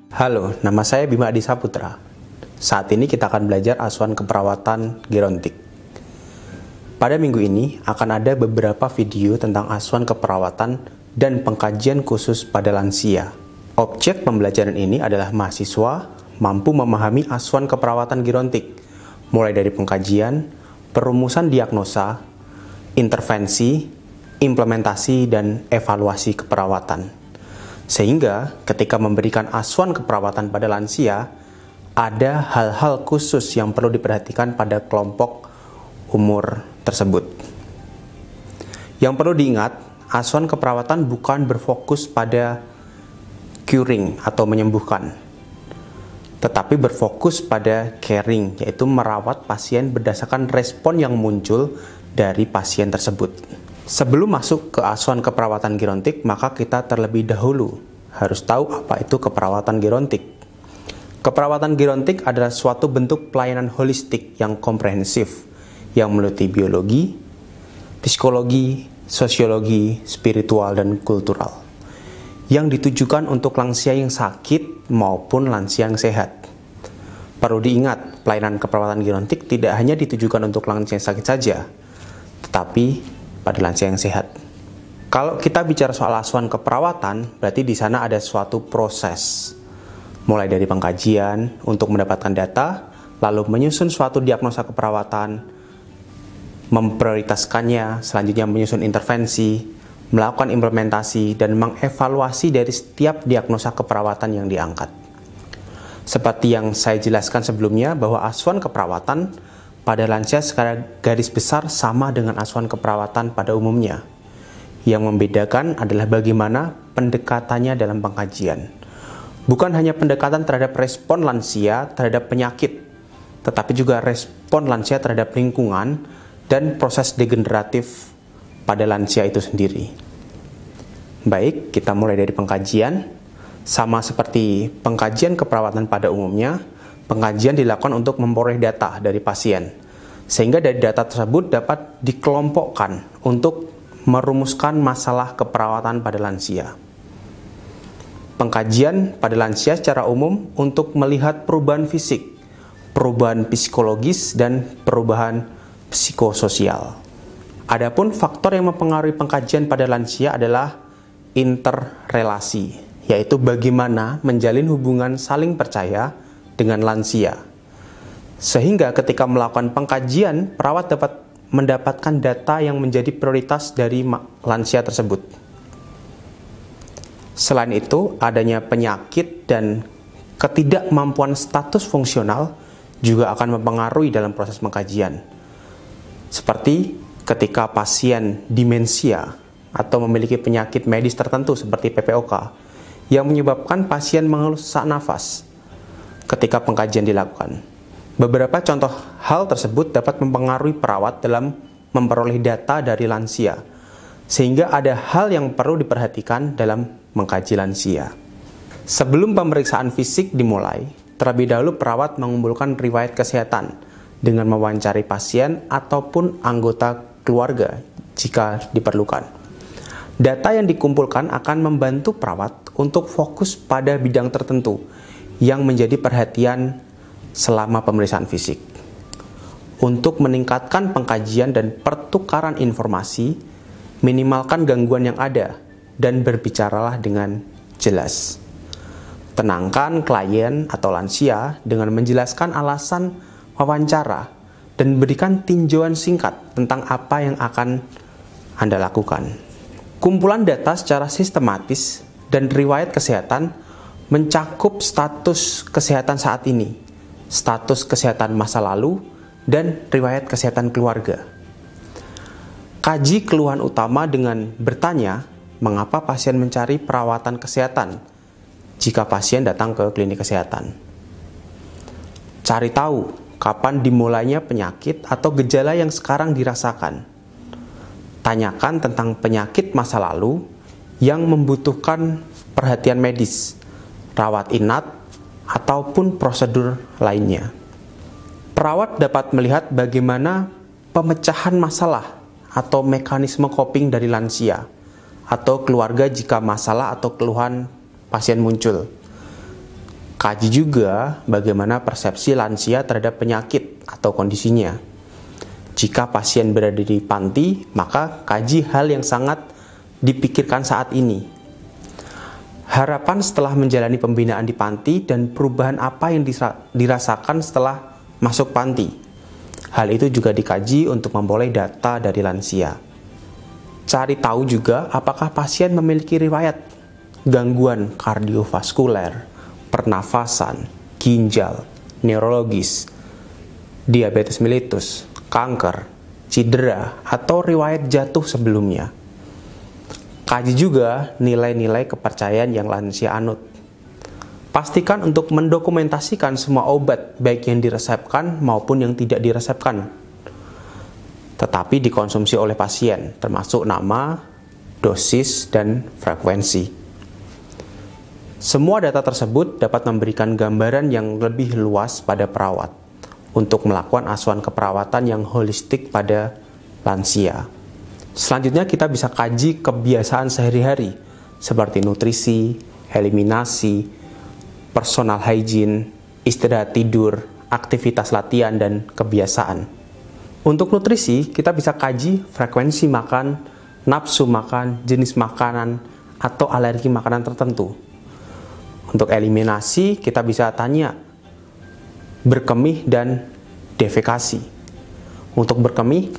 Halo, nama saya Bima Adi Saputra. Saat ini kita akan belajar asuhan keperawatan gerontik. Pada minggu ini akan ada beberapa video tentang asuhan keperawatan dan pengkajian khusus pada lansia. Objek pembelajaran ini adalah mahasiswa mampu memahami asuhan keperawatan gerontik, mulai dari pengkajian, perumusan diagnosa, intervensi, implementasi, dan evaluasi keperawatan. Sehingga ketika memberikan asuhan keperawatan pada lansia, ada hal-hal khusus yang perlu diperhatikan pada kelompok umur tersebut. Yang perlu diingat, asuhan keperawatan bukan berfokus pada curing atau menyembuhkan, tetapi berfokus pada caring, yaitu merawat pasien berdasarkan respon yang muncul dari pasien tersebut. Sebelum masuk ke asuhan keperawatan gerontik, maka kita terlebih dahulu harus tahu apa itu keperawatan gerontik. Keperawatan gerontik adalah suatu bentuk pelayanan holistik yang komprehensif, yang meliputi biologi, psikologi, sosiologi, spiritual, dan kultural, yang ditujukan untuk lansia yang sakit maupun lansia yang sehat. Perlu diingat, pelayanan keperawatan gerontik tidak hanya ditujukan untuk lansia yang sakit saja, tetapi pada lansia yang sehat. Kalau kita bicara soal asuhan keperawatan, berarti di sana ada suatu proses. Mulai dari pengkajian untuk mendapatkan data, lalu menyusun suatu diagnosa keperawatan, memprioritaskannya, selanjutnya menyusun intervensi, melakukan implementasi, dan mengevaluasi dari setiap diagnosa keperawatan yang diangkat. Seperti yang saya jelaskan sebelumnya, bahwa asuhan keperawatan pada lansia secara garis besar sama dengan asuhan keperawatan pada umumnya. Yang membedakan adalah bagaimana pendekatannya dalam pengkajian. Bukan hanya pendekatan terhadap respon lansia terhadap penyakit, tetapi juga respon lansia terhadap lingkungan dan proses degeneratif pada lansia itu sendiri. Baik, kita mulai dari pengkajian. Sama seperti pengkajian keperawatan pada umumnya, pengkajian dilakukan untuk memperoleh data dari pasien, sehingga dari data tersebut dapat dikelompokkan untuk merumuskan masalah keperawatan pada lansia. Pengkajian pada lansia secara umum untuk melihat perubahan fisik, perubahan psikologis, dan perubahan psikososial. Adapun faktor yang mempengaruhi pengkajian pada lansia adalah interrelasi, yaitu bagaimana menjalin hubungan saling percaya dengan lansia. Sehingga ketika melakukan pengkajian, perawat dapat mendapatkan data yang menjadi prioritas dari lansia tersebut. Selain itu, adanya penyakit dan ketidakmampuan status fungsional juga akan mempengaruhi dalam proses pengkajian. Seperti ketika pasien demensia atau memiliki penyakit medis tertentu seperti PPOK yang menyebabkan pasien mengeluh sesak nafas ketika pengkajian dilakukan. Beberapa contoh hal tersebut dapat mempengaruhi perawat dalam memperoleh data dari lansia, sehingga ada hal yang perlu diperhatikan dalam mengkaji lansia. Sebelum pemeriksaan fisik dimulai, terlebih dahulu perawat mengumpulkan riwayat kesehatan dengan mewawancari pasien ataupun anggota keluarga jika diperlukan. Data yang dikumpulkan akan membantu perawat untuk fokus pada bidang tertentu yang menjadi perhatian selama pemeriksaan fisik. Untuk meningkatkan pengkajian dan pertukaran informasi, minimalkan gangguan yang ada dan berbicaralah dengan jelas. Tenangkan klien atau lansia dengan menjelaskan alasan wawancara dan berikan tinjauan singkat tentang apa yang akan Anda lakukan. Kumpulan data secara sistematis dan riwayat kesehatan mencakup status kesehatan saat ini, status kesehatan masa lalu, dan riwayat kesehatan keluarga. Kaji keluhan utama dengan bertanya mengapa pasien mencari perawatan kesehatan jika pasien datang ke klinik kesehatan. Cari tahu kapan dimulainya penyakit atau gejala yang sekarang dirasakan. Tanyakan tentang penyakit masa lalu yang membutuhkan perhatian medis, rawat inap, ataupun prosedur lainnya. Perawat dapat melihat bagaimana pemecahan masalah atau mekanisme coping dari lansia atau keluarga jika masalah atau keluhan pasien muncul. Kaji juga bagaimana persepsi lansia terhadap penyakit atau kondisinya. Jika pasien berada di panti, maka kaji hal yang sangat dipikirkan saat ini. Harapan setelah menjalani pembinaan di panti dan perubahan apa yang dirasakan setelah masuk panti. Hal itu juga dikaji untuk memperoleh data dari lansia. Cari tahu juga apakah pasien memiliki riwayat gangguan kardiovaskuler, pernafasan, ginjal, neurologis, diabetes mellitus, kanker, cedera, atau riwayat jatuh sebelumnya. Kaji juga nilai-nilai kepercayaan yang lansia anut. Pastikan untuk mendokumentasikan semua obat, baik yang diresepkan maupun yang tidak diresepkan, tetapi dikonsumsi oleh pasien, termasuk nama, dosis, dan frekuensi. Semua data tersebut dapat memberikan gambaran yang lebih luas pada perawat untuk melakukan asuhan keperawatan yang holistik pada lansia. Selanjutnya kita bisa kaji kebiasaan sehari-hari seperti nutrisi, eliminasi, personal hygiene, istirahat tidur, aktivitas latihan, dan kebiasaan. Untuk nutrisi, kita bisa kaji frekuensi makan, nafsu makan, jenis makanan, atau alergi makanan tertentu. Untuk eliminasi, kita bisa tanya berkemih dan defekasi. Untuk berkemih,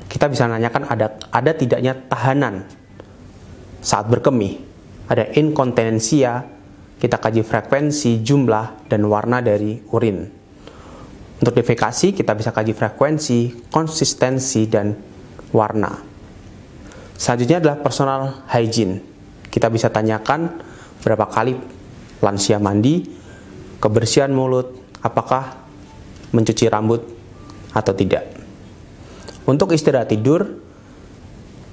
kita bisa nanyakan ada tidaknya tahanan saat berkemih. Ada inkontinensia, kita kaji frekuensi, jumlah, dan warna dari urin. Untuk defekasi, kita bisa kaji frekuensi, konsistensi, dan warna. Selanjutnya adalah personal hygiene. Kita bisa tanyakan berapa kali lansia mandi, kebersihan mulut, apakah mencuci rambut atau tidak. Untuk istirahat tidur,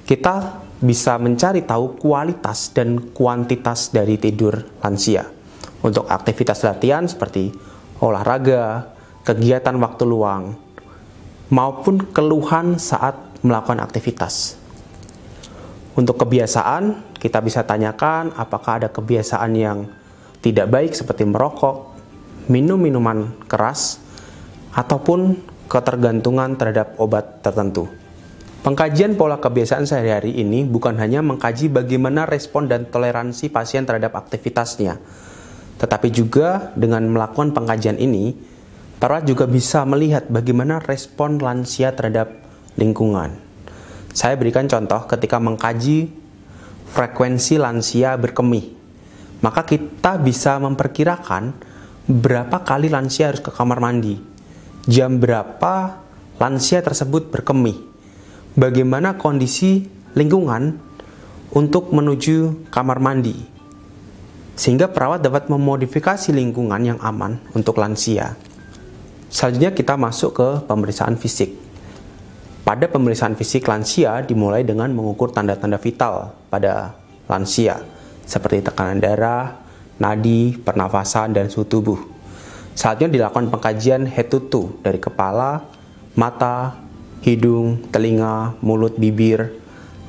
kita bisa mencari tahu kualitas dan kuantitas dari tidur lansia. Untuk aktivitas latihan seperti olahraga, kegiatan waktu luang, maupun keluhan saat melakukan aktivitas. Untuk kebiasaan, kita bisa tanyakan apakah ada kebiasaan yang tidak baik seperti merokok, minum minuman keras, ataupun ketergantungan terhadap obat tertentu. Pengkajian pola kebiasaan sehari-hari ini bukan hanya mengkaji bagaimana respon dan toleransi pasien terhadap aktivitasnya, tetapi juga dengan melakukan pengkajian ini, perawat juga bisa melihat bagaimana respon lansia terhadap lingkungan. Saya berikan contoh ketika mengkaji frekuensi lansia berkemih, maka kita bisa memperkirakan berapa kali lansia harus ke kamar mandi, jam berapa lansia tersebut berkemih, bagaimana kondisi lingkungan untuk menuju kamar mandi, sehingga perawat dapat memodifikasi lingkungan yang aman untuk lansia. Selanjutnya kita masuk ke pemeriksaan fisik. Pada pemeriksaan fisik lansia dimulai dengan mengukur tanda-tanda vital pada lansia, seperti tekanan darah, nadi, pernafasan, dan suhu tubuh. Selanjutnya dilakukan pengkajian head to toe dari kepala, mata, hidung, telinga, mulut, bibir,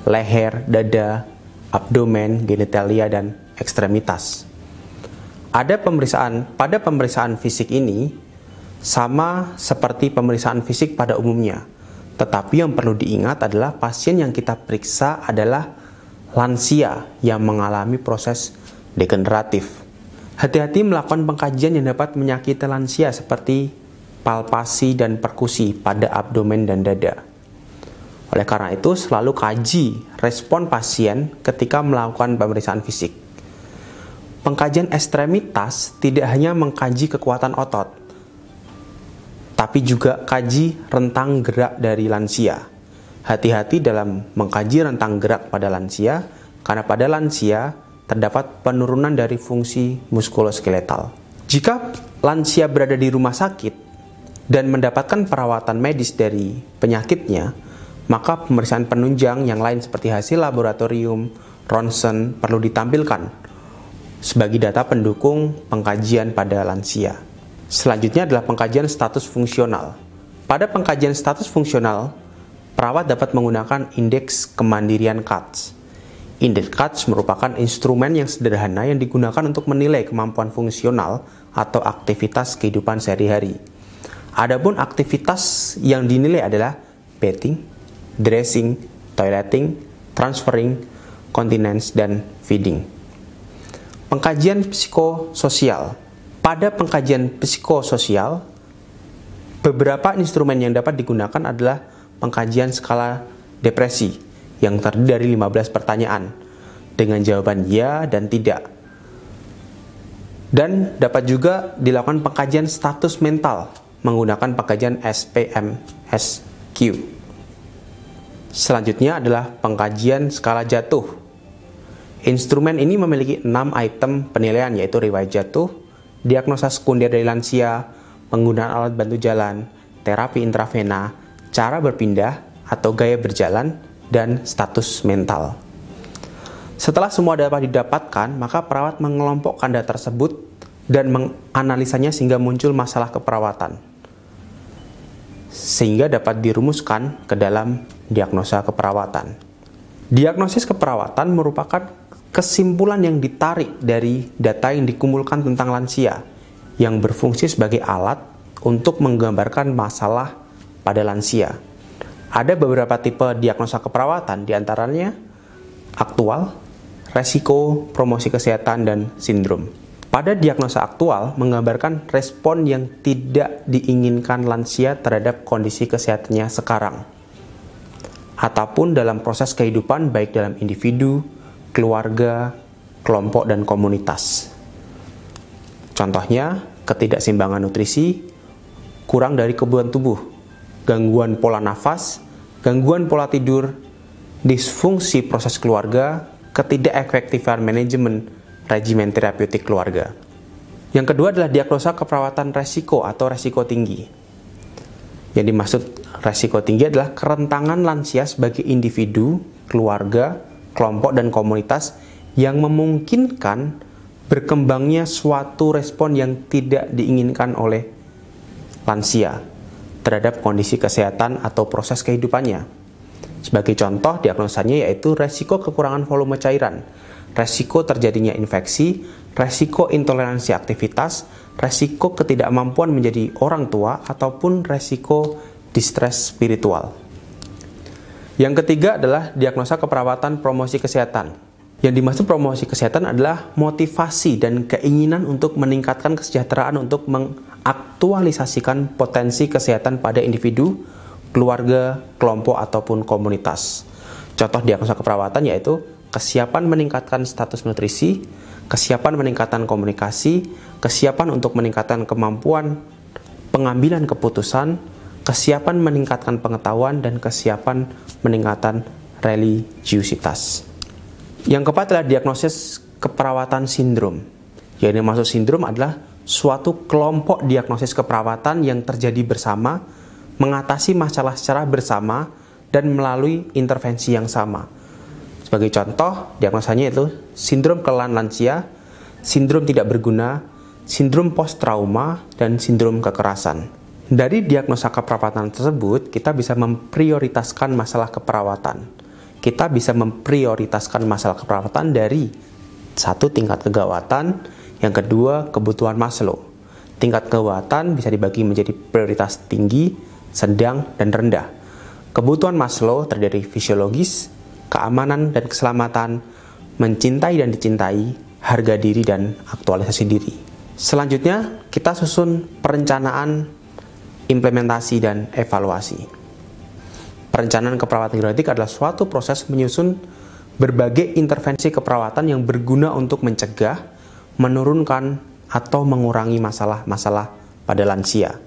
leher, dada, abdomen, genitalia, dan ekstremitas. Pada pemeriksaan fisik ini sama seperti pemeriksaan fisik pada umumnya. Tetapi yang perlu diingat adalah pasien yang kita periksa adalah lansia yang mengalami proses degeneratif. Hati-hati melakukan pengkajian yang dapat menyakiti lansia seperti palpasi dan perkusi pada abdomen dan dada. Oleh karena itu, selalu kaji respon pasien ketika melakukan pemeriksaan fisik. Pengkajian ekstremitas tidak hanya mengkaji kekuatan otot, tapi juga kaji rentang gerak dari lansia. Hati-hati dalam mengkaji rentang gerak pada lansia, karena pada lansia terdapat penurunan dari fungsi muskuloskeletal. Jika lansia berada di rumah sakit dan mendapatkan perawatan medis dari penyakitnya, maka pemeriksaan penunjang yang lain seperti hasil laboratorium, ronsen perlu ditampilkan sebagai data pendukung pengkajian pada lansia. Selanjutnya adalah pengkajian status fungsional. Pada pengkajian status fungsional, perawat dapat menggunakan indeks kemandirian CATS. Indicators merupakan instrumen yang sederhana yang digunakan untuk menilai kemampuan fungsional atau aktivitas kehidupan sehari-hari. Adapun aktivitas yang dinilai adalah bathing, dressing, toileting, transferring, continence, dan feeding. Pengkajian psikososial. Pada pengkajian psikososial, beberapa instrumen yang dapat digunakan adalah pengkajian skala depresi yang terdiri dari 15 pertanyaan dengan jawaban ya dan tidak. Dan dapat juga dilakukan pengkajian status mental menggunakan pengkajian SPMSQ. Selanjutnya adalah pengkajian skala jatuh. Instrumen ini memiliki 6 item penilaian, yaitu riwayat jatuh, diagnosa sekunder dari lansia, penggunaan alat bantu jalan, terapi intravena, cara berpindah atau gaya berjalan, dan status mental. Setelah semua dapat didapatkan, maka perawat mengelompokkan data tersebut dan menganalisanya sehingga muncul masalah keperawatan, sehingga dapat dirumuskan ke dalam diagnosa keperawatan. Diagnosis keperawatan merupakan kesimpulan yang ditarik dari data yang dikumpulkan tentang lansia, yang berfungsi sebagai alat untuk menggambarkan masalah pada lansia. Ada beberapa tipe diagnosa keperawatan, diantaranya aktual, resiko, promosi kesehatan, dan sindrom. Pada diagnosa aktual menggambarkan respon yang tidak diinginkan lansia terhadap kondisi kesehatannya sekarang, ataupun dalam proses kehidupan baik dalam individu, keluarga, kelompok, dan komunitas. Contohnya, ketidakseimbangan nutrisi, kurang dari kebutuhan tubuh, gangguan pola nafas, gangguan pola tidur, disfungsi proses keluarga, ketidakefektifan manajemen regimen terapeutik keluarga. Yang kedua adalah diagnosa keperawatan resiko atau resiko tinggi. Yang dimaksud resiko tinggi adalah kerentangan lansia sebagai individu, keluarga, kelompok, dan komunitas yang memungkinkan berkembangnya suatu respon yang tidak diinginkan oleh lansia terhadap kondisi kesehatan atau proses kehidupannya. Sebagai contoh, diagnosanya yaitu resiko kekurangan volume cairan, resiko terjadinya infeksi, resiko intoleransi aktivitas, resiko ketidakmampuan menjadi orang tua, ataupun resiko distres spiritual. Yang ketiga adalah diagnosa keperawatan promosi kesehatan. Yang dimaksud promosi kesehatan adalah motivasi dan keinginan untuk meningkatkan kesejahteraan untuk mengaktualisasikan potensi kesehatan pada individu, keluarga, kelompok, ataupun komunitas. Contoh diagnosa keperawatan yaitu kesiapan meningkatkan status nutrisi, kesiapan meningkatkan komunikasi, kesiapan untuk meningkatkan kemampuan pengambilan keputusan, kesiapan meningkatkan pengetahuan, dan kesiapan meningkatkan religiusitas. Yang keempat adalah diagnosis keperawatan sindrom. Yang dimaksud sindrom adalah suatu kelompok diagnosis keperawatan yang terjadi bersama, mengatasi masalah secara bersama, dan melalui intervensi yang sama. Sebagai contoh, diagnosanya itu sindrom kelelahan lansia, sindrom tidak berguna, sindrom post-trauma, dan sindrom kekerasan. Dari diagnosa keperawatan tersebut, kita bisa memprioritaskan masalah keperawatan. Kita bisa memprioritaskan masalah keperawatan dari satu, tingkat kegawatan, yang kedua, kebutuhan Maslow. Tingkat kegawatan bisa dibagi menjadi prioritas tinggi, sedang, dan rendah. Kebutuhan Maslow terdiri fisiologis, keamanan dan keselamatan, mencintai dan dicintai, harga diri, dan aktualisasi diri. Selanjutnya, kita susun perencanaan, implementasi, dan evaluasi. Perencanaan keperawatan genetik adalah suatu proses menyusun berbagai intervensi keperawatan yang berguna untuk mencegah, menurunkan, atau mengurangi masalah-masalah pada lansia.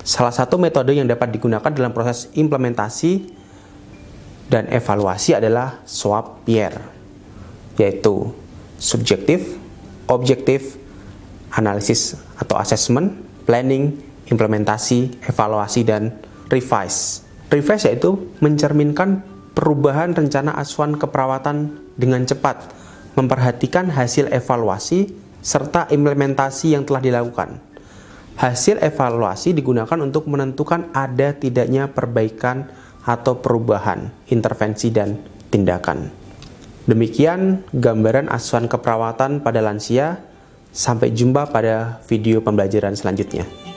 Salah satu metode yang dapat digunakan dalam proses implementasi dan evaluasi adalah SWOT PIER, yaitu subjektif, objektif, analisis atau assessment, planning, implementasi, evaluasi, dan revise. Revise yaitu mencerminkan perubahan rencana asuhan keperawatan dengan cepat, memperhatikan hasil evaluasi, serta implementasi yang telah dilakukan. Hasil evaluasi digunakan untuk menentukan ada tidaknya perbaikan atau perubahan, intervensi, dan tindakan. Demikian gambaran asuhan keperawatan pada lansia. Sampai jumpa pada video pembelajaran selanjutnya.